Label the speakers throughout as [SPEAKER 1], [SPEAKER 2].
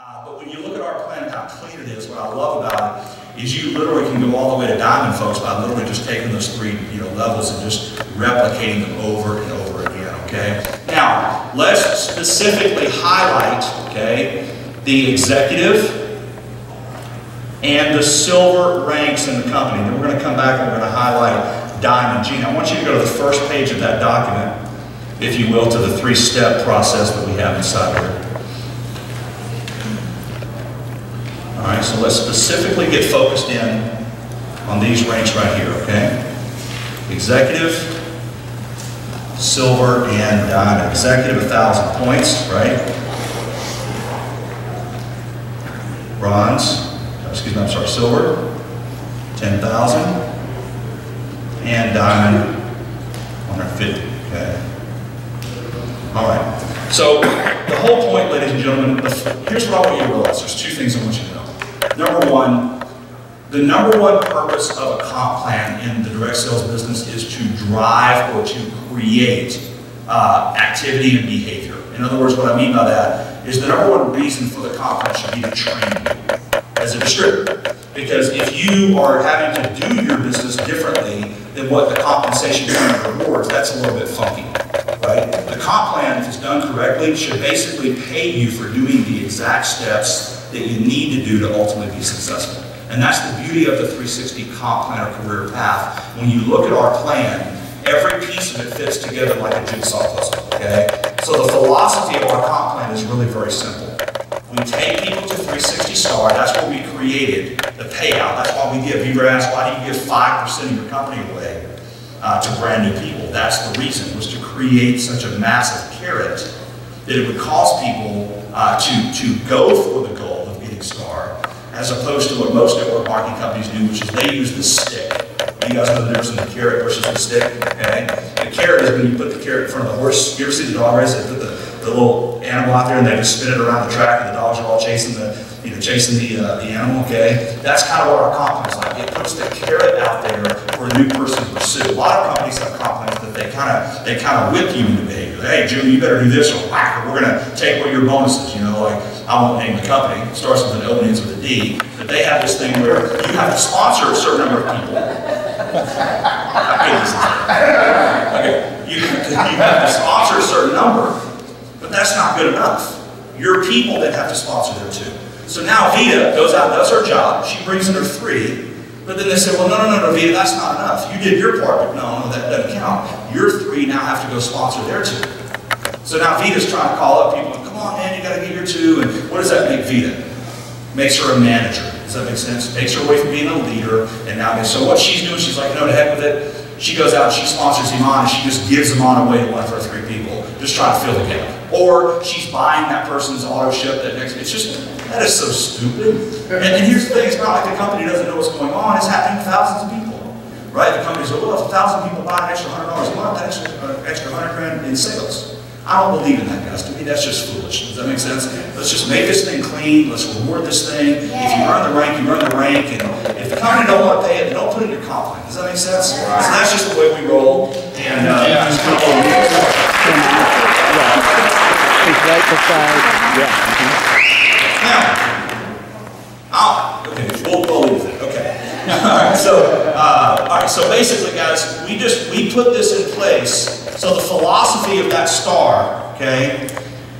[SPEAKER 1] But when you look at our plan and how clean it is, what I love about it is you literally can go all the way to diamond, folks, by literally just taking those three levels and just replicating them over and over again, okay? Now, let's specifically highlight, okay, the executive and the silver ranks in the company. Then we're going to come back and we're going to highlight diamond. Gene, I want you to go to the first page of that document, if you will, to the three-step process that we have inside here. All right, so let's specifically get focused in on these ranks right here, okay? Executive, silver, and diamond. Executive, 1,000 points, right? Bronze, excuse me, I'm sorry, silver, 10,000, and diamond, 150, okay? All right, so the whole point, ladies and gentlemen, here's what I want you to realize. There's two things I want you to know. Number one, the number one purpose of a comp plan in the direct sales business is to drive or to create activity and behavior. In other words, what I mean by that is the number one reason for the comp plan should be to train you as a distributor. Because if you are having to do your business differently than what the compensation plan rewards, that's a little bit funky, right? The comp plan, if it's done correctly, should basically pay you for doing the exact steps that you need to do to ultimately be successful. And that's the beauty of the 360 comp plan or career path. When you look at our plan, every piece of it fits together like a jigsaw puzzle, okay? So the philosophy of our comp plan is really very simple. We take people to 360 star, that's what we created, the payout. That's why we give. You ever asked, why do you give 5% of your company away to brand new people? That's the reason, was to create such a massive carrot that it would cause people to go for the goal of getting star, as opposed to what most network marketing companies do, which is they use the stick. You guys know the difference in the carrot versus the stick, okay? The carrot is when you put the carrot in front of the horse. You ever see the dog race? They put the little animal out there and they just spin it around the track and the dogs are all chasing the animal, okay? That's kind of what our comp plan is like. It puts the carrot out there for a new person to pursue. A lot of companies have comp plans that they kind of whip you into behavior. Hey, Jim, you better do this, or whack, we're going to take away your bonuses. Like, I won't name the company. It starts with an O and ends with a D. But they have this thing where you have to sponsor a certain number of people. Okay. You have to sponsor a certain number, but that's not good enough. Your people then have to sponsor them too. So now Vita goes out and does her job. She brings in her 3. But then they say, well, no, Vita, that's not enough. You did your part, but no, that doesn't count. Your 3 now have to go sponsor their 2. So now Vita's trying to call up people, come on, man, you got to get your 2. And what does that make Vita? Makes her a manager. Does that make sense? Takes her away from being a leader. And now, so what she's doing, she's like, to heck with it. She goes out and she sponsors Iman and she just gives Iman away to one of her 3 people, just trying to fill the gap. Or she's buying that person's auto ship that next. It's just, that is so stupid. And here's the thing, it's not like the company doesn't know what's going on. It's happening to thousands of people, right? The company's like, well, if 1,000 people buy an extra $100 a month, that's extra $100 grand in sales. I don't believe in that, guys. To me, that's just foolish. Does that make sense? Let's just make this thing clean. Let's reward this thing. Yeah. If you earn the rank, you earn the rank. And if the company don't want to pay it, then don't put it in your comp plan. Does that make sense? Yeah. So that's just the way we roll. And just kind of
[SPEAKER 2] He's right beside.
[SPEAKER 1] Now, okay, we'll leave it. Okay. All right. So basically, guys, we put this in place. So the philosophy of that star, okay,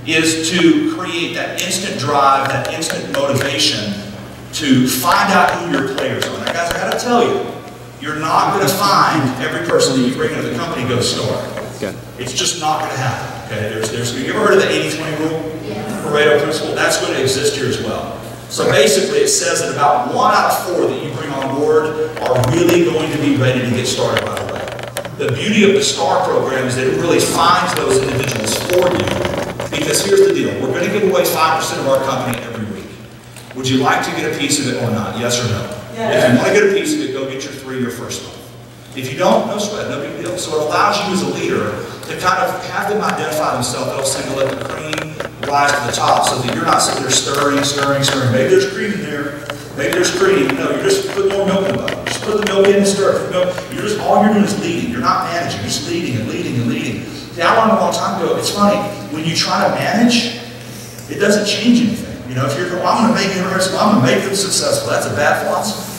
[SPEAKER 1] is to create that instant drive, that instant motivation to find out who your players are. Now, guys, I got to tell you, you're not going to find every person that you bring into the company goes star. Okay. It's just not going to happen. Okay, you ever heard of the 80-20 rule? Yeah. Pareto principle? That's going to exist here as well. So basically, it says that about 1 out of 4 that you bring on board are really going to be ready to get started right away. The beauty of the STAR program is that it really finds those individuals for you. Because here's the deal. We're going to give away 5% of our company every week. Would you like to get a piece of it or not? Yes or no? Yeah. If you want to get a piece of it, go get your 3 your first month. If you don't, no sweat, no big deal. So it allows you as a leader to kind of have them identify themselves. They'll say to let the cream rise to the top so that you're not sitting there stirring. Maybe there's cream in there. Maybe there's cream. No, you're just putting more milk in the bottle. Just put the milk in and stir. All you're doing is leading. You're not managing. You're just leading and leading and leading. See, I learned a long time ago, it's funny, when you try to manage, it doesn't change anything. You know, if you're, well, I'm going to make them successful, that's a bad philosophy.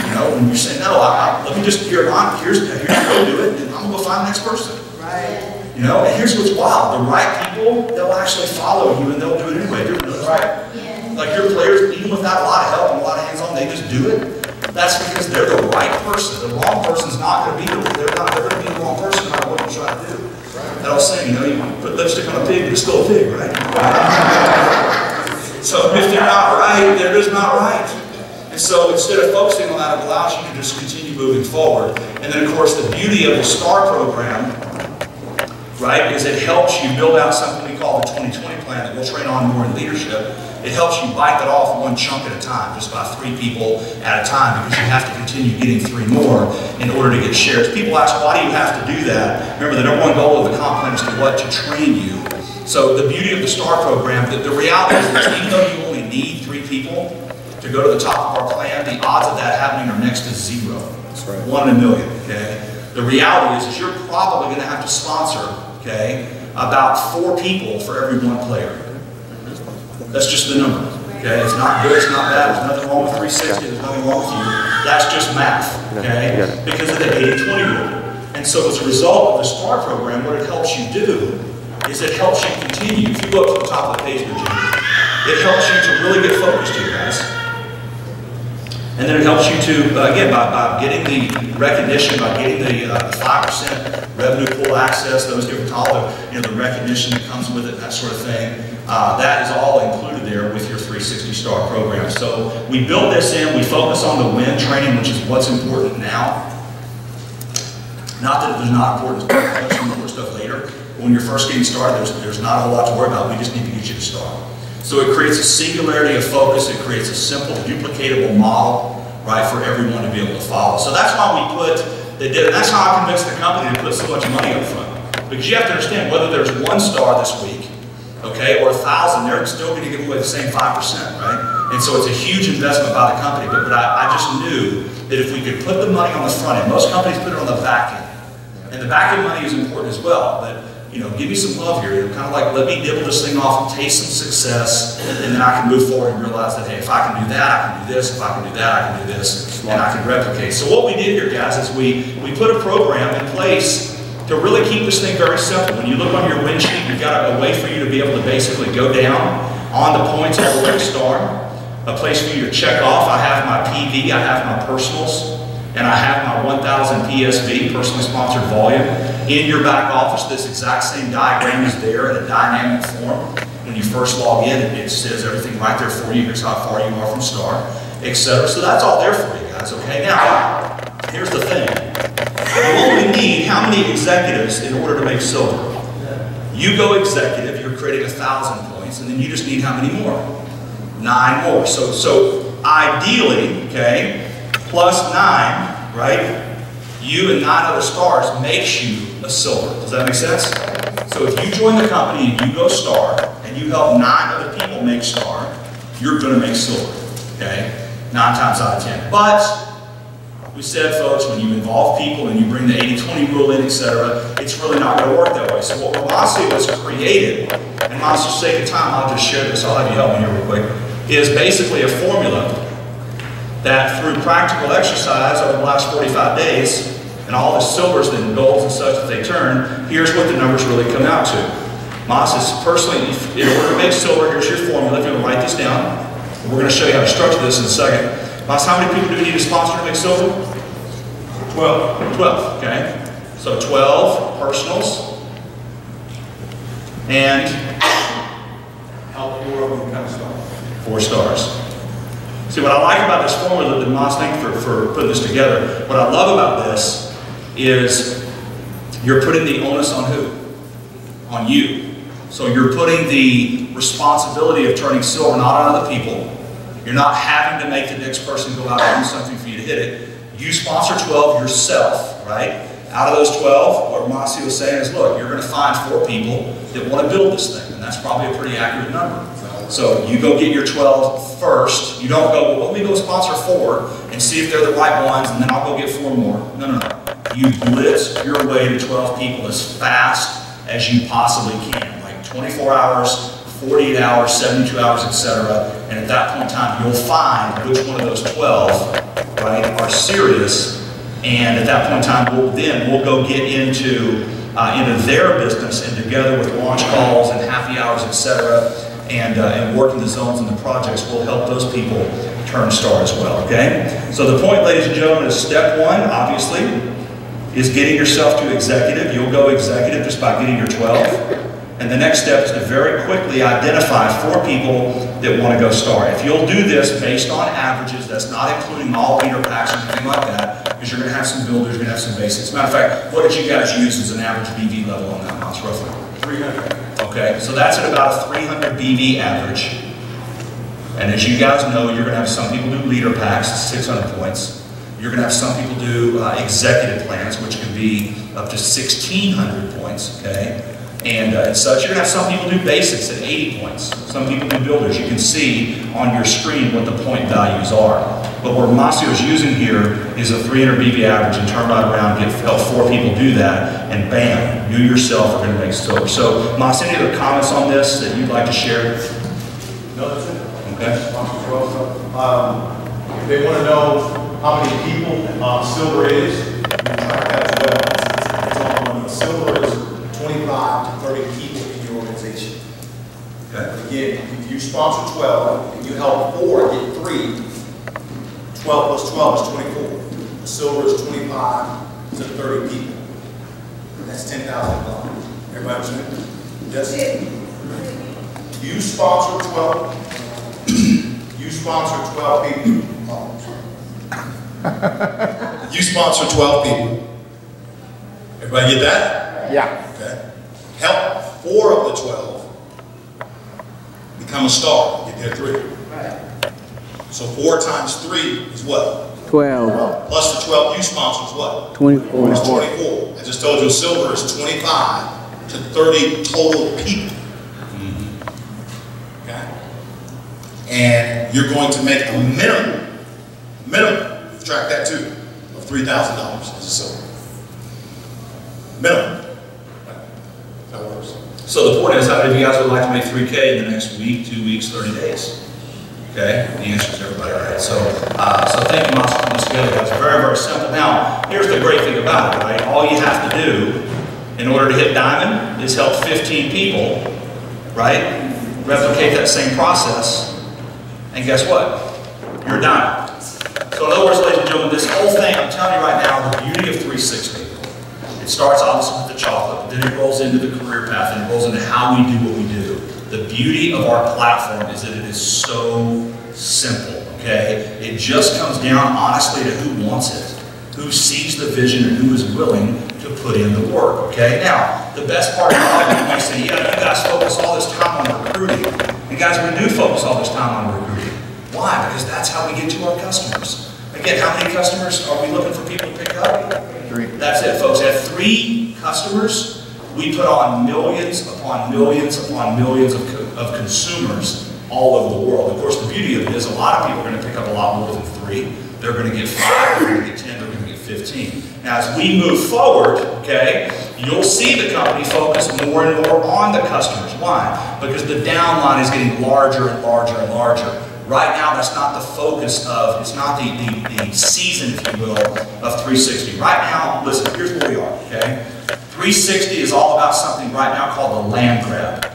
[SPEAKER 1] You know, when you're saying, no, let me just, here's how to do it, and I'm going to go find the next person.
[SPEAKER 3] Right.
[SPEAKER 1] You know, and here's what's wild. The right people, they'll actually follow you, and they'll do it anyway. Right. Yeah. Like your players, even without a lot of help and a lot of hands-on, they just do it. That's because they're the right person. The wrong person's not going to be they're going to be the wrong person no matter what you try to do. Right. That I was saying, you know, you put lipstick on a pig, but it's still a pig, right? So if they're not right, they're just not right. And so instead of focusing on that, it allows you to just continue moving forward. And then, of course, the beauty of the STAR program, right, is it helps you build out something we call the 2020 plan that we'll train on more in leadership. It helps you bite that off one chunk at a time, just by 3 people at a time, because you have to continue getting 3 more in order to get shares. People ask, why do you have to do that? Remember, the #1 goal of the comp plan is to what? To train you. So the beauty of the STAR program, the reality is that even though you only need 3 people to go to the top of our plan, the odds of that happening are next to 0. That's right. 1 in a million, okay? The reality is you're probably going to have to sponsor, okay, about 4 people for every 1 player. That's just the number, okay? It's not good, it's not bad, there's nothing wrong with 360, there's nothing wrong with you. That's just math, okay? Because of the 80-20 rule. And so as a result of the STAR program, what it helps you do is it helps you continue. If you go up to the top of the page, Virginia, it helps you to really get focused here, guys. And then it helps you to, again, by getting the recognition, by getting the 5% revenue pool access, those different, all the, you know, the recognition that comes with it, that sort of thing. That is all included there with your 360 STAR program. So we built this in, we focus on the win training, which is what's important now. Not that there's not important stuff, there's some more stuff later. When you're first getting started, there's not a whole lot to worry about. We just need to get you to start. So it creates a singularity of focus. It creates a simple, duplicatable model, right, for everyone to be able to follow. So that's why we that's how I convinced the company to put so much money up front. Because you have to understand, whether there's 1 star this week, okay, or 1,000, they're still going to give away the same 5%, right? And so it's a huge investment by the company. But I just knew that if we could put the money on the front end, most companies put it on the back end. And the back end money is important as well. But you know, give me some love here. Kind of like, let me nibble this thing off and taste some success, and then I can move forward and realize that, hey, if I can do that, I can do this. If I can do that, I can do this, and I can replicate. So what we did here, guys, is we put a program in place to really keep this thing very simple. When you look on your win sheet, you've got a way for you to be able to basically go down on the points all the way to STAR, a place for you to check off. I have my PV, I have my personals, and I have my 1,000 PSV, personally sponsored volume. In your back office, this exact same diagram is there in a dynamic form. When you first log in, it says everything right there for you. Here's how far you are from STAR, etc. So that's all there for you guys, okay? Now, here's the thing. You only need how many executives in order to make silver? You go executive, you're creating 1,000 points, and then you just need how many more? 9 more. So ideally, okay, plus 9, right? You and 9 other stars makes you a silver. Does that make sense? So if you join the company and you go star, and you help 9 other people make star, you're going to make silver, okay? 9 times out of 10. But we said, folks, when you involve people and you bring the 80-20 rule in, etc., it's really not going to work that way. So what Romasi was created, and Romasi, for sake of time, I'll just share this, I'll have you help me here real quick, is basically a formula that through practical exercise over the last 45 days, and all the silvers and golds and such that they turn, here's what the numbers really come out to. Moss is personally, in order to make silver, here's your formula. If you want to write this down, we're going to show you how to structure this in a second. Moss, how many people do we need to sponsor to make silver? 12. 12, okay. So 12 personals. And how 4 of them become stars? 4 stars. See, what I like about this formula, that Moss, thank you for putting this together. What I love about this is you're putting the onus on who? On you. So you're putting the responsibility of turning silver not on other people. You're not having to make the next person go out and do something for you to hit it. You sponsor 12 yourself, right? Out of those 12, what Romasi was saying is, look, you're going to find 4 people that want to build this thing, and that's probably a pretty accurate number. So you go get your 12 first. You don't go, well, let me go sponsor 4 and see if they're the right ones, and then I'll go get 4 more. No, no, no. You blitz your way to 12 people as fast as you possibly can. Like 24 hours, 48 hours, 72 hours, etc. And at that point in time, you'll find which one of those 12, right, are serious. And at that point in time, we'll go get into their business, and together with launch calls and happy hours, etc., and working the zones and the projects, will help those people turn star as well. Okay. So the point, ladies and gentlemen, is step one, obviously, is getting yourself to executive. You'll go executive just by getting your 12. And the next step is to very quickly identify 4 people that want to go star. If you'll do this based on averages, that's not including all leader packs or anything like that, because you're going to have some builders, you're going to have some basics. Matter of fact, what did you guys use as an average BV level on that mouse, roughly? 300. Okay, so that's at about a 300 BV average. And as you guys know, you're going to have some people do leader packs, 600 points. You're going to have some people do executive plans, which can be up to 1,600 points, okay? And such, you're going to have some people do basics at 80 points. Some people do builders. You can see on your screen what the point values are. But what Masio is using here is a 300 BV average, and turn right around, help 4 people do that, and bam, you yourself are going to make silver. So, Masio, any other comments on this that you'd like to share?
[SPEAKER 3] No, that's it.
[SPEAKER 1] Okay.
[SPEAKER 3] If they want to know how many people silver is, you can track that as well. Silver is 25 to 30 people in your organization.
[SPEAKER 1] Okay.
[SPEAKER 3] Again, if you sponsor 12 and you help 4 get 3, 12 plus 12 is 24. The silver is 25 to 30 people. That's $10,000. Everybody understand? Yes. You sponsor 12. You sponsor 12 people. Oh, sorry. You sponsor 12 people. Everybody get that?
[SPEAKER 2] Yeah.
[SPEAKER 3] Okay. Help 4 of the 12 become a star. Get their 3.
[SPEAKER 2] Right.
[SPEAKER 3] So 4 times 3 is what?
[SPEAKER 2] 12.
[SPEAKER 3] Plus the 12 you sponsor is what?
[SPEAKER 2] 24.
[SPEAKER 3] It's 24. I just told you silver is 25 to 30 total people. Okay? And you're going to make a minimum, track that too, of $3,000 as a silver. Minimum. That works.
[SPEAKER 1] So the point is, how many of you guys would like to make 3K in the next week, 2 weeks, 30 days? Okay, the answer is everybody, right? So thank you, Monster, for putting this together. That's very, very simple. Now, here's the great thing about it, right? All you have to do in order to hit diamond is help 15 people, right? Replicate that same process, and guess what? You're a diamond. So in other words, ladies and gentlemen, this whole thing, I'm telling you right now, the beauty of 360. It starts obviously with the chocolate, but then it rolls into the career path, and it rolls into how we do what we do. The beauty of our platform is that it is so simple, okay? It just comes down, honestly, to who wants it, who sees the vision, and who is willing to put in the work, okay? Now, the best part about it, you might say, yeah, you guys focus all this time on recruiting. And guys, we do focus all this time on recruiting. Why? Because that's how we get to our customers. Again, how many customers are we looking for people to pick up?
[SPEAKER 2] 3.
[SPEAKER 1] That's it, folks. At 3 customers, we put on millions upon millions upon millions of consumers all over the world. Of course, the beauty of it is a lot of people are going to pick up a lot more than 3. They're going to get 5, they're going to get 10, they're going to get 15. Now, as we move forward, okay, you'll see the company focus more and more on the customers. Why? Because the downline is getting larger and larger and larger. Right now, that's not the focus of, it's not the season, if you will, of 360. Right now, listen, here's where we are, okay? 360 is all about something right now called the land grab.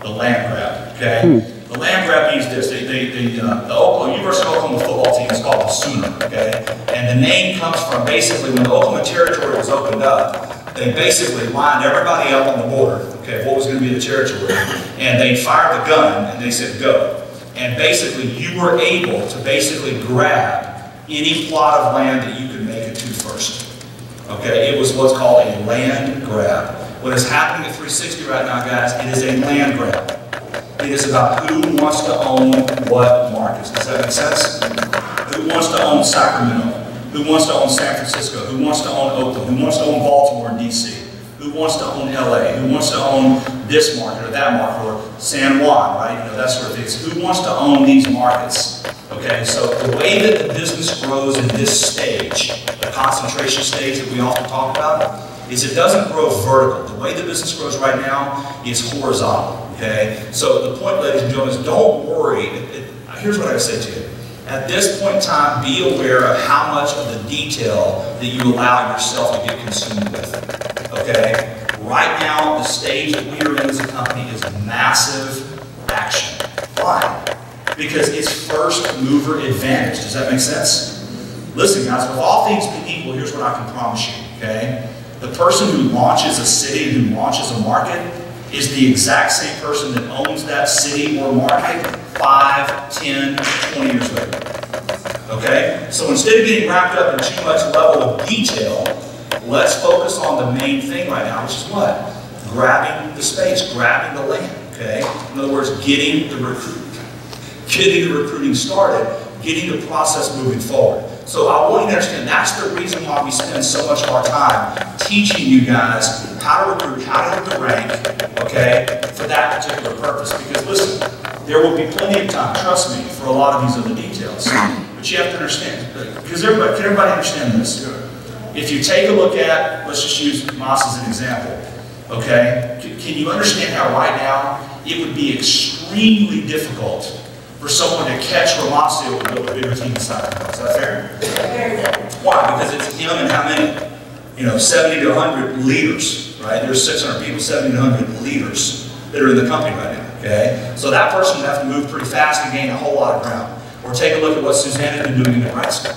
[SPEAKER 1] The land grab, okay? The land grab means this. The University of Oklahoma football team is called the Sooner, okay? And the name comes from basically when the Oklahoma territory was opened up, they basically lined everybody up on the border, okay, what was going to be the territory, and they fired the gun and they said go. And basically you were able to basically grab any plot of land that you could make it to first. Okay, it was what's called a land grab. What is happening at 360 right now, guys, it is a land grab. It is about who wants to own what markets. Does that make sense? Who wants to own Sacramento? Who wants to own San Francisco? Who wants to own Oakland? Who wants to own Baltimore and DC? Who wants to own LA? Who wants to own this market or that market or San Juan, right? You know, that sort of thing. So who wants to own these markets? Okay, so the way that the business grows in this stage, the concentration stage that we often talk about, is it doesn't grow vertical. The way the business grows right now is horizontal, okay? So the point, ladies and gentlemen, is don't worry. Here's what I say to you. At this point in time, be aware of how much of the detail that you allow yourself to get consumed with, okay? Right now, the stage that we are in as a company is massive action. Why? Because it's first mover advantage. Does that make sense? Listen, guys, with all things being equal, here's what I can promise you, okay? The person who launches a city, who launches a market, is the exact same person that owns that city or market 5, 10, 20 years later. Okay? So instead of getting wrapped up in too much level of detail, let's focus on the main thing right now, which is what? Grabbing the space, grabbing the land. Okay? In other words, getting the recruiting started, getting the process moving forward. So I want you to understand that's the reason why we spend so much of our time teaching you guys how to recruit, how to hit the rank, okay, for that particular purpose. Because listen, there will be plenty of time, trust me, for a lot of these other details. But you have to understand, because can everybody understand this? If you take a look at, let's just use Moss as an example, okay? Can you understand how right now it would be extremely difficult for someone to catch Romacio and build a bigger team inside the house? Is that fair? Why? Because it's him and how many? 70 to 100 leaders, right? There's 600 people, 70 to 100 leaders that are in the company right now, okay? So that person would have to move pretty fast and gain a whole lot of ground. Or take a look at what Suzanne has been doing in Nebraska.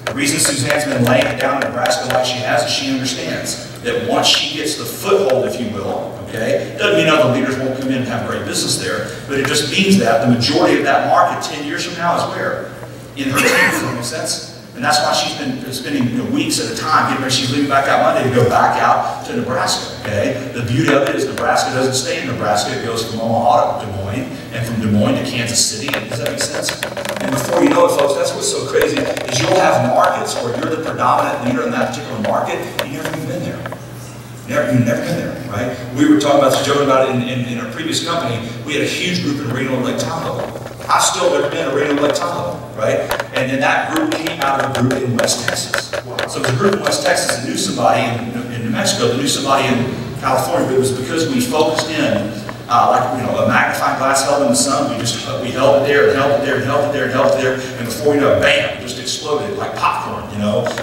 [SPEAKER 1] The reason Suzanne's been laying it down in Nebraska like she has is she understands that once she gets the foothold, if you will, okay, doesn't mean other leaders won't come in and have great business there, but it just means that the majority of that market 10 years from now is where? In her team, does that make sense? And that's why she's been spending weeks at a time getting ready. She's leaving back out Monday to go back out to Nebraska, okay? The beauty of it is Nebraska doesn't stay in Nebraska. It goes from Omaha to Des Moines, and from Des Moines to Kansas City. Does that make sense? And before you know it, folks, that's what's so crazy, is you'll have markets where you're the predominant leader in that particular market, and you've never even been there. You've never been there, right? We were talking about this, joking about it in our previous company. We had a huge group in Reno and Lake Tahoe. I've still never been to Reno and Lake Tahoe, right? And then that group came out of a group in West Texas. So it was a group in West Texas that knew somebody in New Mexico, that knew somebody in California, but it was because we focused in like a magnifying glass held in the sun. We held it there and held it there and held it there and held it there, and before you know it, bam, it just exploded like popcorn.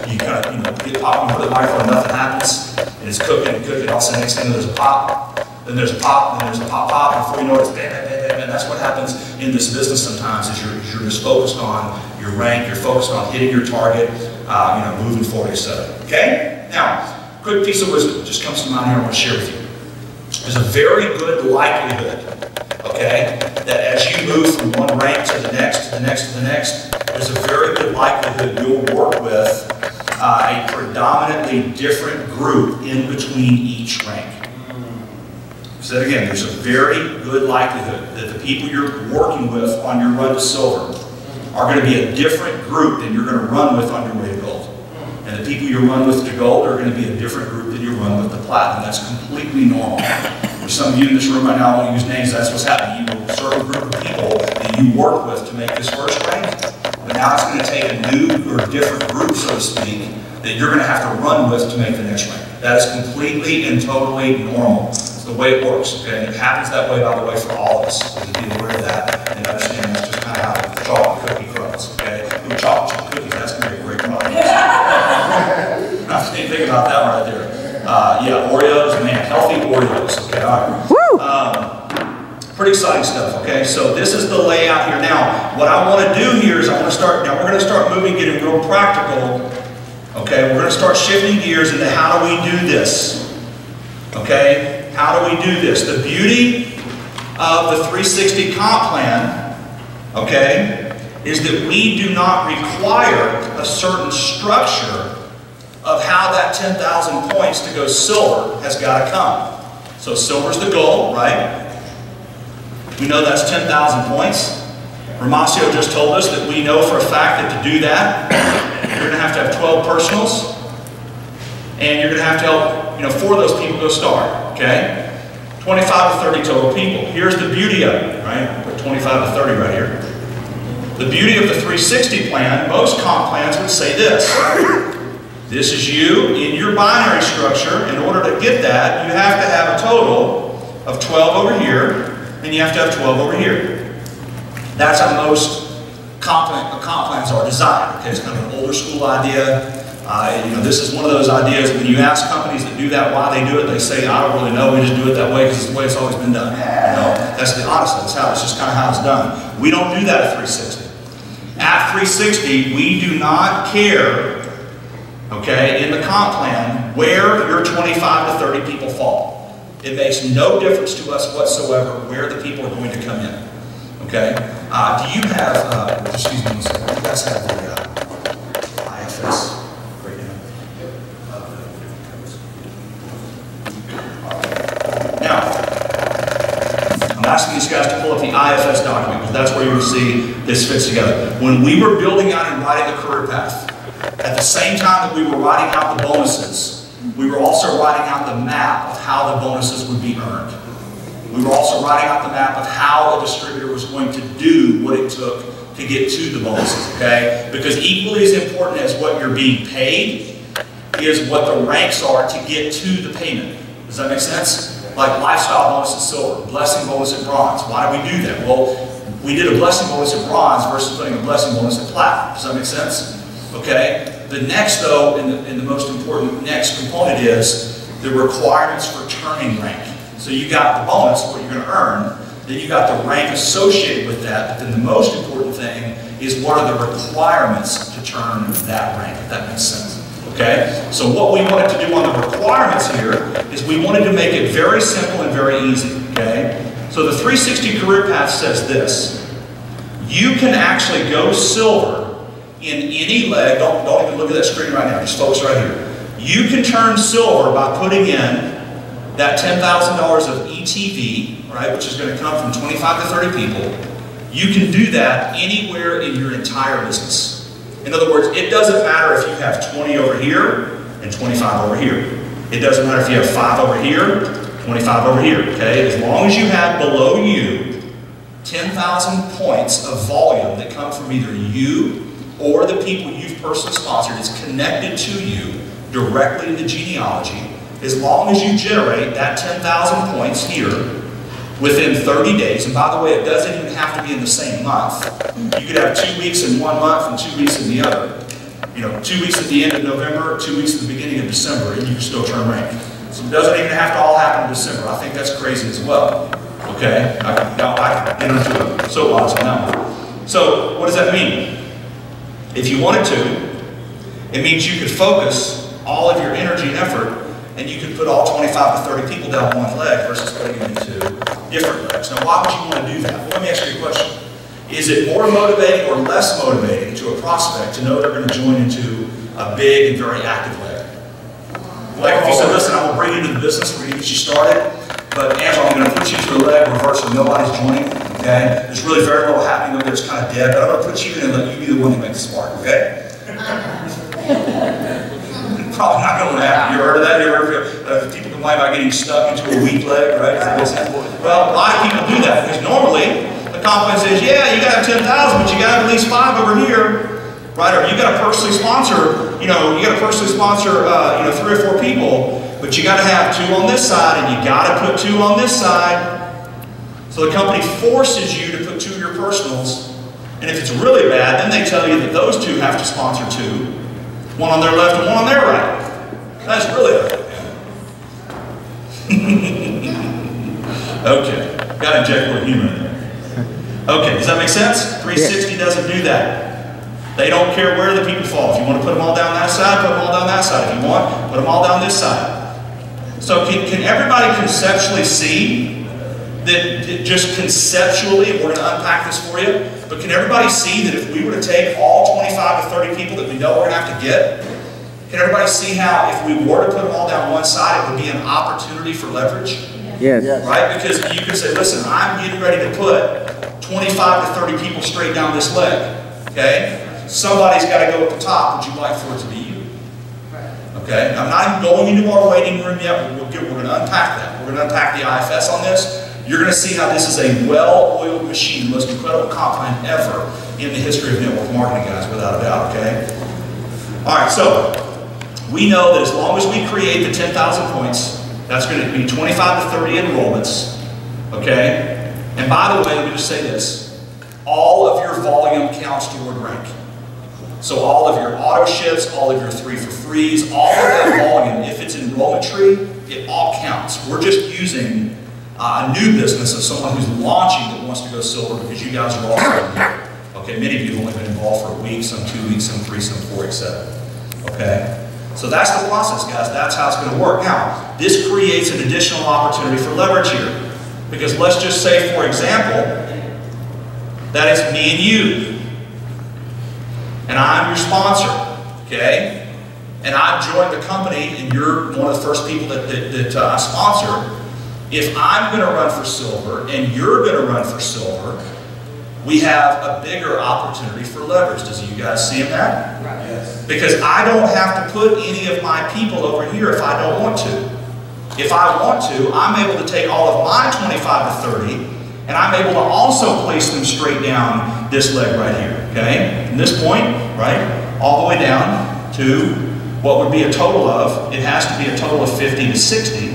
[SPEAKER 1] You kind of get popcorn, put it in the microphone, nothing happens, and it's cooking and cooking. All of a sudden, next thing there's a pop, then there's a pop, then there's a pop, pop, and before you know it, it's bam, bam, bam, bam. And that's what happens in this business sometimes. Is you're just focused on your rank, you're focused on hitting your target, moving forward, etc. Okay. Now, quick piece of wisdom just comes to mind here. I want to share with you. There's a very good likelihood, okay, that as you move from one rank to the next, to the next, to the next, there's a very good likelihood you'll work with a predominantly different group in between each rank. So again, there's a very good likelihood that the people you're working with on your run to silver are going to be a different group than you're going to run with on your way to gold. And the people you run with to gold are going to be a different group than you run with to platinum. That's completely normal. For some of you in this room right now, I won't use names, that's what's happening. You will serve a group of people that you work with to make this first rank, but now it's going to take a new or different group, so to speak, that you're going to have to run with to make the next rank. That is completely and totally normal. It's the way it works, okay? And it happens that way, by the way, for all of us. So to be aware of that and understand that's just kind of how the chocolate cookie crumbles, okay? Ooh, chocolate cookies, that's going to be a great product. I didn't think about that right there. Yeah, Oreos, man, healthy Oreos, okay, all right. Woo! Pretty exciting stuff, okay? So this is the layout here. Now, what I want to do here is we're going to start moving, getting real practical, okay? We're going to start shifting gears into how do we do this, okay? How do we do this? The beauty of the 360 comp plan, okay, is that we do not require a certain structure of how that 10,000 points to go silver has got to come. So silver's the goal, right? We know that's 10,000 points. Romacio just told us that we know for a fact that to do that, you're going to have 12 personals, and you're going to have to help, 4 of those people go star, okay? 25 to 30 total people. Here's the beauty of it, right? Put 25 to 30 right here. The beauty of the 360 plan, most comp plans would say this. This is you in your binary structure. In order to get that, you have to have a total of 12 over here, and you have to have 12 over here. That's how most comp plans are designed. Okay, it's kind of an older school idea. You know, this is one of those ideas when you ask companies that do that why they do it, they say, I don't really know, we just do it that way because it's the way it's always been done. You know, that's the honestly, that's how it's just kind of how it's done. We don't do that at 360. At 360, we do not care, okay, in the comp plan where your 25 to 30 people fall. It makes no difference to us whatsoever where the people are going to come in. Okay? Do you have, excuse me, do you guys have the IFS? Now, I'm asking these guys to pull up the IFS document because that's where you're going to see this fits together. When we were building out and writing the career path, at the same time that we were writing out the bonuses, we were also writing out the map of how the bonuses would be earned. We were also writing out the map of how a distributor was going to do what it took to get to the bonuses, okay? Because equally as important as what you're being paid is what the ranks are to get to the payment. Does that make sense? Like lifestyle bonus at silver, blessing bonus at bronze. Why do we do that? Well, we did a blessing bonus at bronze versus putting a blessing bonus at platinum. Does that make sense? Okay. The next, though, and the most important next component is the requirements for turning rank. So you got the bonus, what you're going to earn, then you got the rank associated with that, but then the most important thing is what are the requirements to turn that rank, if that makes sense. Okay? So what we wanted to do on the requirements here is we wanted to make it very simple and very easy. Okay? So the 360 career path says this. You can actually go silver in any leg. Don't even look at that screen right now. Just focus right here. You can turn silver by putting in that $10,000 of ETV, right, which is going to come from 25 to 30 people. You can do that anywhere in your entire business. In other words, it doesn't matter if you have 20 over here and 25 over here. It doesn't matter if you have 5 over here, 25 over here, okay? As long as you have below you 10,000 points of volume that come from either you or the people you've personally sponsored is connected to you directly in the genealogy, as long as you generate that 10,000 points here within 30 days, and by the way, it doesn't even have to be in the same month. You could have 2 weeks in one month and 2 weeks in the other. You know, 2 weeks at the end of November, 2 weeks at the beginning of December, and you can still turn rank. So it doesn't even have to all happen in December. I think that's crazy as well. Okay? Now I can enter into a soapbox on that one. So what does that mean? If you wanted to, it means you could focus all of your energy and effort, and you could put all 25 to 30 people down one leg versus putting them into different legs. Now, why would you want to do that? Well, let me ask you a question. Is it more motivating or less motivating to a prospect to know they're going to join into a big and very active leg? Like if you said, listen, I'm going to bring you into the business, we're going to get you started, but Angela, I'm going to put you to a leg where virtually nobody's joining, okay? There's really very little happening over there, it's kind of dead, but I'm going to put you in and let you be the one that makes the spark, okay? Probably not going to happen. You heard of that? You ever heard people complain about getting stuck into a weak leg, right? Well, a lot of people do that because normally the comp plan says, yeah, you got to have 10,000, but you got to have at least 5 over here, right? Or you got to personally sponsor, you got to personally sponsor, 3 or 4 people, but you got to have 2 on this side and you got to put 2 on this side. So the company forces you to put 2 of your personals, and if it's really bad, then they tell you that those 2 have to sponsor 2. One on their left and one on their right. That's really okay. Got to inject a little humor in there. Okay, does that make sense? 360 doesn't do that. They don't care where the people fall. If you want to put them all down that side, put them all down that side. If you want, put them all down this side. So can everybody conceptually see that just conceptually, we're going to unpack this for you, but can everybody see that if we were to take all 25 to 30 people that we know we're going to have to get, can everybody see how if we were to put them all down one side, it would be an opportunity for leverage?
[SPEAKER 2] Yes.
[SPEAKER 1] Right? Because you could say, listen, I'm getting ready to put 25 to 30 people straight down this leg. Okay? Somebody's got to go at the top. Would you like for it to be you? Okay? I'm not even going into our waiting room yet. We're going to unpack that. We're going to unpack the IFS on this. You're going to see how this is a well-oiled machine, the most incredible comp plan ever in the history of network marketing, guys, without a doubt, okay? All right, so we know that as long as we create the 10,000 points, that's going to be 25 to 30 enrollments, okay? And by the way, let me just say this. All of your volume counts toward rank. So all of your auto ships, all of your 3 for frees, all of that volume, if it's enrollment tree, it all counts. We're just using a new business of someone who's launching that wants to go silver because you guys are all new. Okay, many of you have only been involved for a week, some 2 weeks, some 3, some 4, etc. Okay? So that's the process, guys. That's how it's going to work. Now, this creates an additional opportunity for leverage here. Because let's just say, for example, that it's me and you. And I'm your sponsor, okay? And I've joined the company and you're one of the first people that I sponsor. If I'm going to run for silver and you're going to run for silver, we have a bigger opportunity for leverage. Does you guys see that?
[SPEAKER 4] Right.
[SPEAKER 1] Yes. Because I don't have to put any of my people over here if I don't want to. If I want to, I'm able to take all of my 25 to 30 and I'm able to also place them straight down this leg right here, okay? From this point, right, all the way down to what would be a total of, it has to be a total of 50 to 60,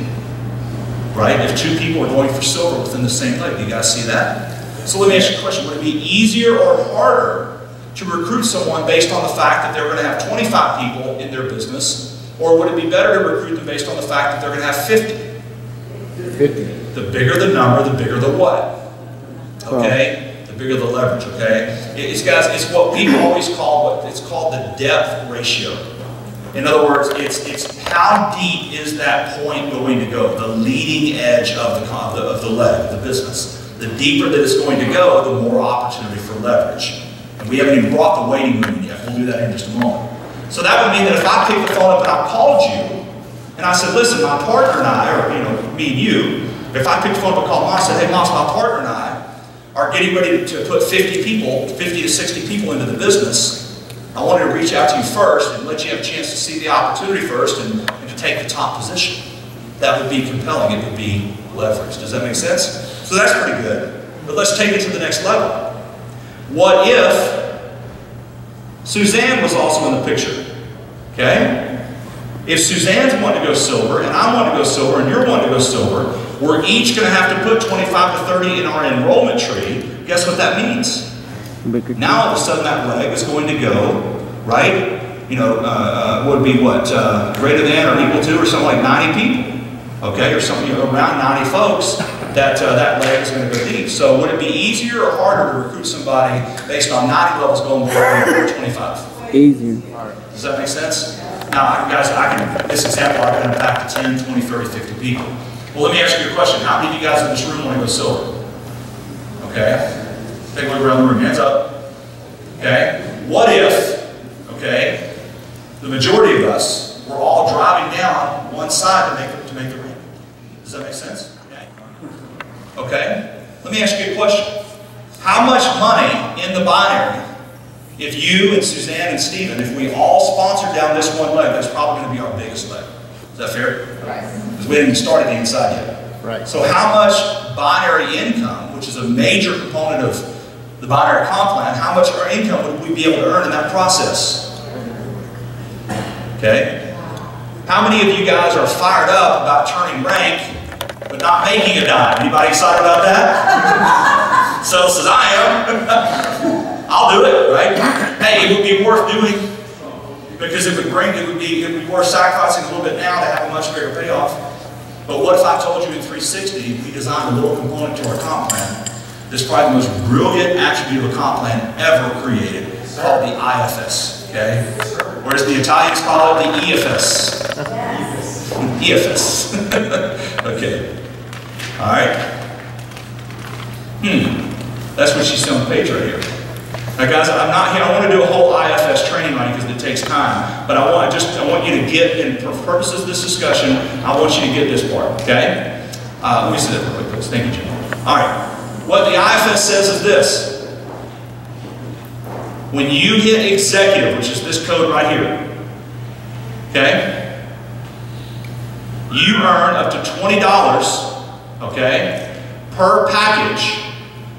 [SPEAKER 1] right? If 2 people are going for silver within the same leg. Do you guys see that? So let me ask you a question. Would it be easier or harder to recruit someone based on the fact that they're going to have 25 people in their business, or would it be better to recruit them based on the fact that they're going to have 50?
[SPEAKER 2] 50.
[SPEAKER 1] The bigger the number, the bigger the what? Okay? The bigger the leverage, okay? Guys, it's what we always call, it's called the depth ratio. In other words, it's how deep is that point going to go, the leading edge of the leg, the business. The deeper that it's going to go, the more opportunity for leverage. And we haven't even brought the waiting room in yet. We'll do that in just a moment. So that would mean that if I picked the phone up and I called you, and I said, listen, my partner and I, or me and you, if I picked the phone up and called Mom and said, hey, Mom, my partner and I are getting ready to put 50 to 60 people into the business, I wanted to reach out to you first and let you have a chance to see the opportunity first and to take the top position. That would be compelling. It would be leverage. Does that make sense? So that's pretty good. But let's take it to the next level. What if Suzanne was also in the picture? Okay? If Suzanne's wanting to go silver, and I want to go silver, and you're wanting to go silver, we're each going to have to put 25 to 30 in our enrollment tree. Guess what that means? Now all of a sudden that leg is going to go, right? Would be what? Greater than or equal to or something like 90 people. Okay? Or something around 90 folks. That leg is going to go deep. So would it be easier or harder to recruit somebody based on 90 levels going below 25?
[SPEAKER 2] Easier.
[SPEAKER 1] Does that make sense? Now, guys, this example, I can unpack to 10, 20, 30, 50 people. Well, let me ask you a question. How many of you guys in this room want to go silver? Okay. Take a look around the room. Hands up. Okay. What if, okay, the majority of us were all driving down one side to make the ring? Does that make sense? Okay? Let me ask you a question. How much money in the binary, if you and Suzanne and Stephen, if we all sponsored down this one leg, that's probably going to be our biggest leg. Is that fair? Right. Because we haven't even started the inside yet.
[SPEAKER 2] Right.
[SPEAKER 1] So how much binary income, which is a major component of the binary comp plan, how much our income would we be able to earn in that process? Okay? How many of you guys are fired up about turning rank but not making a dime? Anybody excited about that? So says I am. I'll do it, right? Hey, it would be worth doing because it would be worth sacrificing a little bit now to have a much bigger payoff. But what if I told you in 360 we designed a little component to our comp plan? This is probably the most brilliant attribute of a comp plan ever created. It's called the IFS. Okay? Whereas the Italians call it the EFS. EFS. Okay. All right. That's what she's on the page right here. Now, guys, I'm not here. I want to do a whole IFS training on you because it takes time. But I want you to get, and for purposes of this discussion, I want you to get this part. Okay? Let me sit there real quick, please. Thank you, Jim. All right. What the IFS says is this. When you hit executive, which is this code right here, okay, you earn up to $20, okay, per package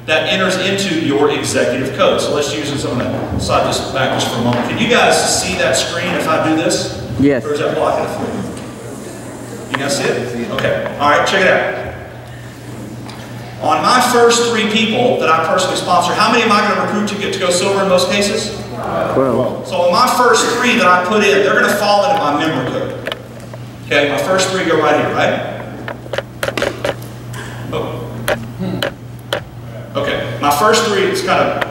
[SPEAKER 1] that enters into your executive code. So let's use this. I'm going to slide this back just for a moment. Can you guys see that screen if I do this?
[SPEAKER 2] Yes.
[SPEAKER 1] Or is that blocking it for you? You guys see it? Okay. All right, check it out. On my first 3 people that I personally sponsor, how many am I going to recruit to get to go silver in most cases?
[SPEAKER 2] 12.
[SPEAKER 1] So on my first 3 that I put in, they're going to fall into my member code. Okay, my first 3 go right here, right? Oh. Okay, my first 3, it's kind of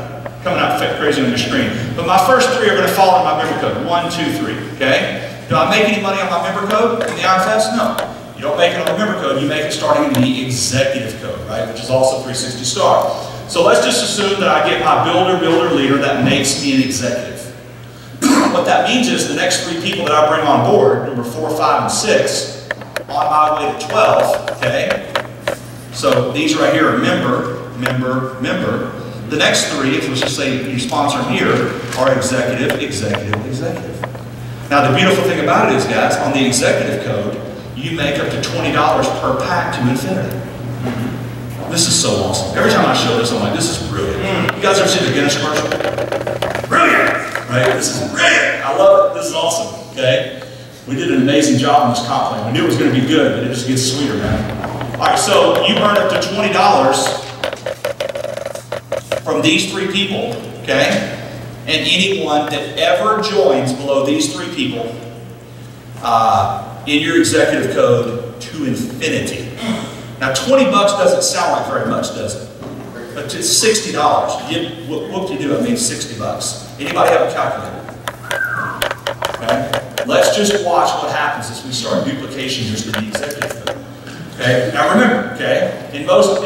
[SPEAKER 1] coming out crazy on your screen, but my first 3 are going to fall into my member code. 1, 2, 3. Okay? Do I make any money on my member code in the IFS? No. You don't make it on the member code, you make it starting in the executive code, right? Which is also 360 star. So let's just assume that I get my builder leader that makes me an executive. What that means is the next 3 people that I bring on board, number 4, 5, and 6, on my way to 12, okay? So these right here are member. The next 3, if let's just say you sponsor them here, are executive. Now the beautiful thing about it is, guys, on the executive code, you make up to $20 per pack to infinity. This is so awesome. Every time I show this, I'm like, this is brilliant. You guys ever seen the Guinness commercial? Brilliant! Right? This is brilliant! I love it. This is awesome. Okay? We did an amazing job on this comp plan. We knew it was going to be good, but it just gets sweeter, man. Alright, so you earn up to $20 from these 3 people, okay? And anyone that ever joins below these 3 people in your executive code to infinity. Now, 20 bucks doesn't sound like very much, does it? But it's $60. What do you do? I mean, 60 bucks. Anybody have a calculator? Okay? Let's just watch what happens as we start duplication just in the executive code. Okay? Now remember, okay? In most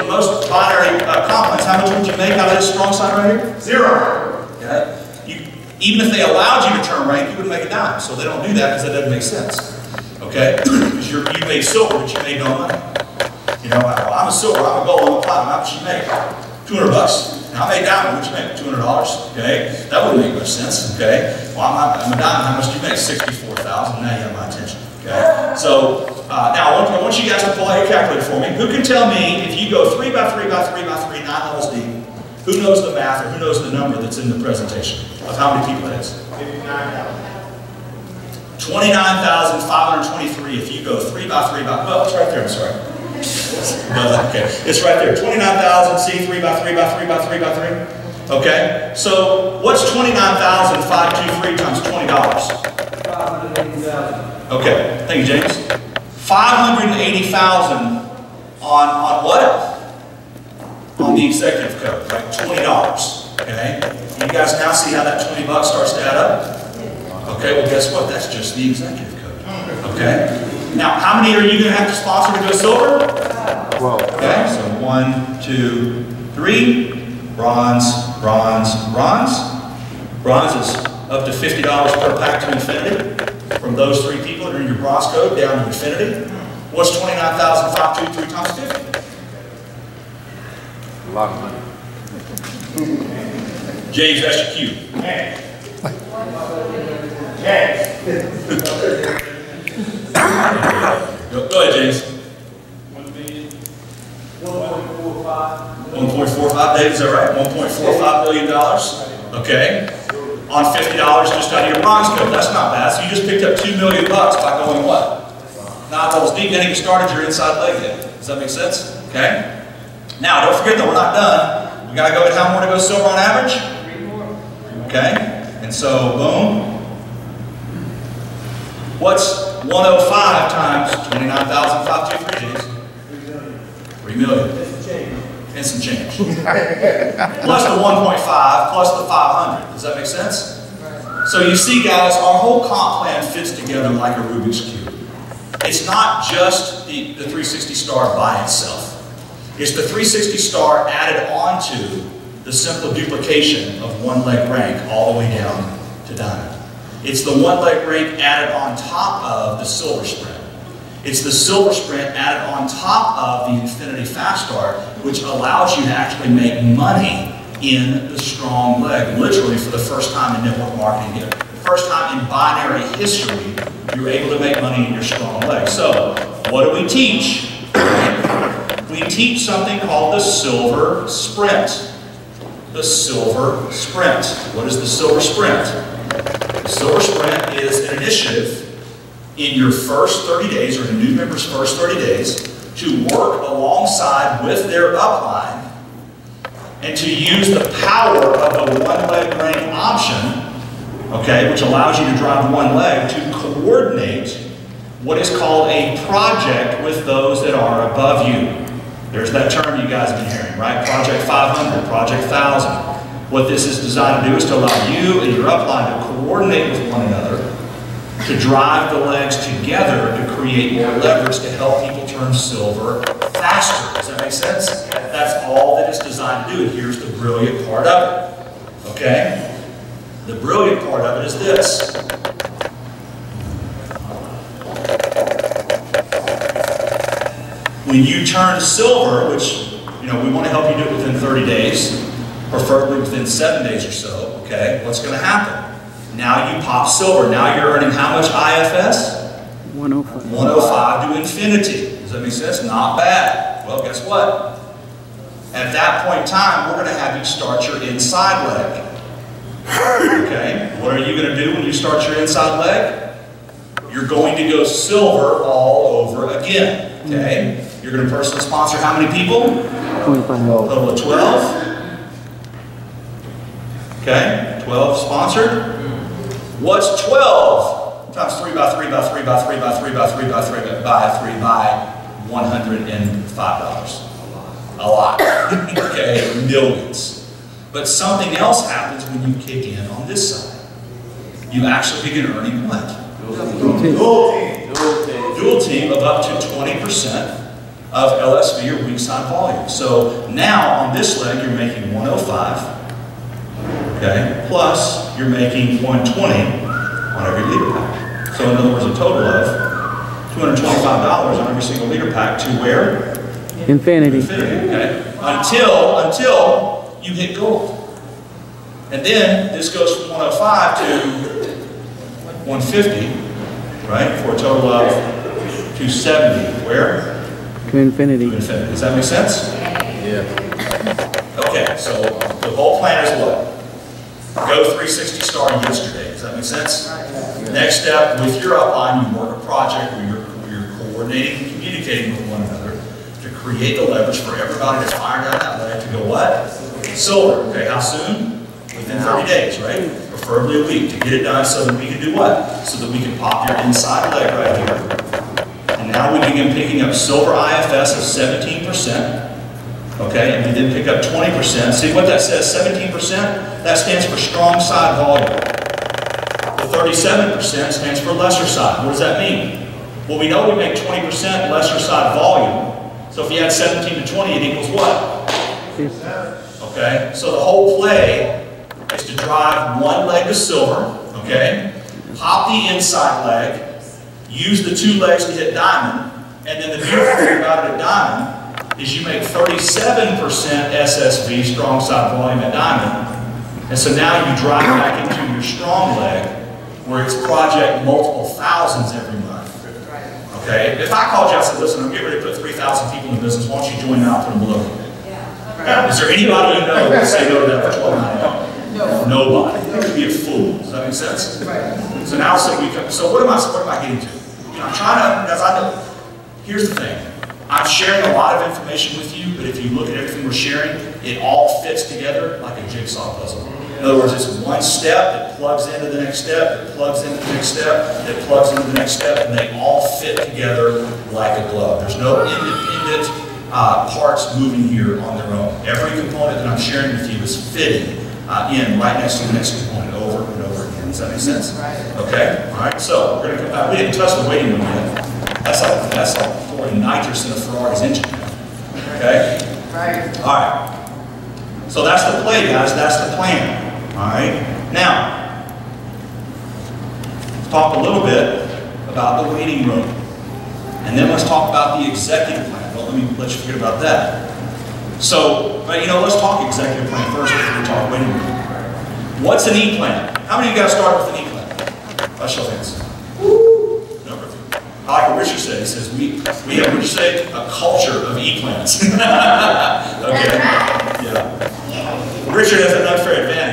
[SPEAKER 1] binary comp plans, how much would you make out of this strong side right here? 0. Okay? Even if they allowed you to turn rank, you wouldn't make a dime. So they don't do that because that doesn't make sense. Okay? Because you made silver, but you made no money. You know, I'm a silver, I'm a gold, I'm a platinum. How much you make? 200 bucks. Now I made diamond, what you make? $200. Okay? That wouldn't make much sense. Okay? Well, I'm a diamond, how much do you make? 64,000. Now you have my attention. Okay? So now I want you guys to pull out your calculator for me. Who can tell me if you go 3 by 3 by 3 by 3, 9 levels deep? Who knows the math or who knows the number that's in the presentation of how many people it is? 29,523 if you go 3 by 3 by, well, it's right there, I'm sorry. Okay, it's right there. 29,000, see, 3 by 3 by 3 by 3 by 3. Okay, so what's 29,523 times $20? 580,000. Okay, thank you, James. 580,000 on what? On the executive code, right? $20. Okay? You guys now see how that 20 bucks starts to add up? Okay, well guess what? That's just the executive code. Okay? Now, how many are you going to have to sponsor to go silver?
[SPEAKER 2] 12.
[SPEAKER 1] Okay, so 1, 2, 3. Bronze. Bronze is up to $50 per pack to infinity. From those 3 people that are in your bronze code down to infinity. What's 29,523 times 50?
[SPEAKER 2] A lot of money.
[SPEAKER 1] James, that's your cue. Go ahead, James. 1.45, Dave, is that right? $1.45 billion. Okay. On $50 just out of your bronze code. That's not bad. So you just picked up $2 million by going what? 9 levels deep, then you started your inside leg hit. Does that make sense? Okay. Now, don't forget that we're not done. We got to go at how more to go silver on average? 3 more. Okay. And so, boom. What's 105 times 29,523, James? 3 million. And some change. Plus the 1.5, plus the 500. Does that make sense? So you see, guys, our whole comp plan fits together like a Rubik's Cube. It's not just the 360 star by itself. It's the 360 star added onto the simple duplication of 1 leg rank all the way down to diamond. It's the 1 leg rank added on top of the silver sprint. It's the silver sprint added on top of the infinity fast start, which allows you to actually make money in the strong leg, literally for the first time in network marketing here. The first time in binary history, you're able to make money in your strong leg. So, what do we teach? We teach something called the silver sprint. The silver sprint. What is the silver sprint? The silver sprint is an initiative in your first 30 days, or in a new member's first 30 days, to work alongside with their upline and to use the power of the one-leg brain option, okay, which allows you to drive one leg, to coordinate what is called a project with those that are above you. There's that term you guys have been hearing, right? Project 500, Project 1000. What this is designed to do is to allow you and your upline to coordinate with one another, to drive the legs together to create more leverage to help people turn silver faster. Does that make sense? That's all that it's designed to do. And here's the brilliant part of it. Okay? The brilliant part of it is this. When you turn silver, which, you know, we want to help you do it within 30 days, preferably within 7 days or so, okay, what's going to happen? Now you pop silver. Now you're earning how much IFS?
[SPEAKER 4] 105.
[SPEAKER 1] 105 to infinity. Does that make sense? Not bad. Well, guess what? At that point in time, we're going to have you start your inside leg. Okay? What are you going to do when you start your inside leg? You're going to go silver all over again. Okay? You're going to personally sponsor how many people?
[SPEAKER 4] 25.
[SPEAKER 1] Total of 12. Okay? 12 sponsored. What's 12 times 3 by 3 by 3 by 3 by 3 by 3 by 3 by 3 by $105? A lot. Okay? Millions. But something else happens when you kick in on this side. You actually begin earning what? Dual team of up to 20% of LSV or weak side volume. So now on this leg you're making 105. Okay, plus you're making 120 on every liter pack. So in other words, a total of $225 on every single liter pack to where?
[SPEAKER 4] Infinity.
[SPEAKER 1] Okay, until you hit gold. And then this goes from 105 to 150, right? For a total of 270. Where?
[SPEAKER 4] To infinity.
[SPEAKER 1] To infinity. Does that make sense?
[SPEAKER 2] Yeah.
[SPEAKER 1] Okay, so the whole plan is what? Go 360 star yesterday. Does that make sense? Next step, with your upline, you work a project where you're coordinating and communicating with one another to create the leverage for everybody to fire down that leg to go what? Silver. Okay, how soon? Within 30 days, right? Preferably a week to get it done so that we can do what? So that we can pop your inside leg right here. And now we begin picking up silver IFS of 17%. Okay, and we then pick up 20%. See what that says, 17%? That stands for strong side volume. The 37% stands for lesser side. What does that mean? Well, we know we make 20% lesser side volume. So if you add 17 to 20, it equals what? Okay, so the whole play is to drive one leg to silver, okay? Pop the inside leg, use the two legs to hit diamond, and then the beautiful thing about it at diamond is you make 37% SSV, strong side volume at diamond, and so now you drive back into your strong leg, where it's project multiple thousands every month. Okay? If I called you and said, listen, I'm getting ready to put 3,000 people in the business, why don't you join now, put them below? Is there anybody you know who would say no to that for $12.99? No. Nobody. You could be a fool. Does that make sense? Right. So now, so what am I getting to? You know, I'm trying to, as I know, here's the thing. I'm sharing a lot of information with you, but if you look at everything we're sharing, it all fits together like a jigsaw puzzle. In other words, it's one step that plugs into the next step, that plugs into the next step, that plugs into the next step, and they all fit together like a glove. There's no independent parts moving here on their own. Every component that I'm sharing with you is fitting in right next to the next component over and over again. Does that make sense? Okay? All right, so we're going to come back. We didn't touch the waiting room yet. That's like pouring nitrous in a Ferrari's engine. Okay? Right. All right. So that's the play, guys. That's the plan. All right. Now, let's talk a little bit about the waiting room, and then let's talk about the executive plan. Well, let you forget about that. So, you know, let's talk executive plan first before we talk waiting room. What's an E-plan? How many of you guys start with an E-plan? Let's show hands. I like what Richard said. He says, we have, Richard say, a culture of E-plans. Okay? Yeah. Richard has an unfair advantage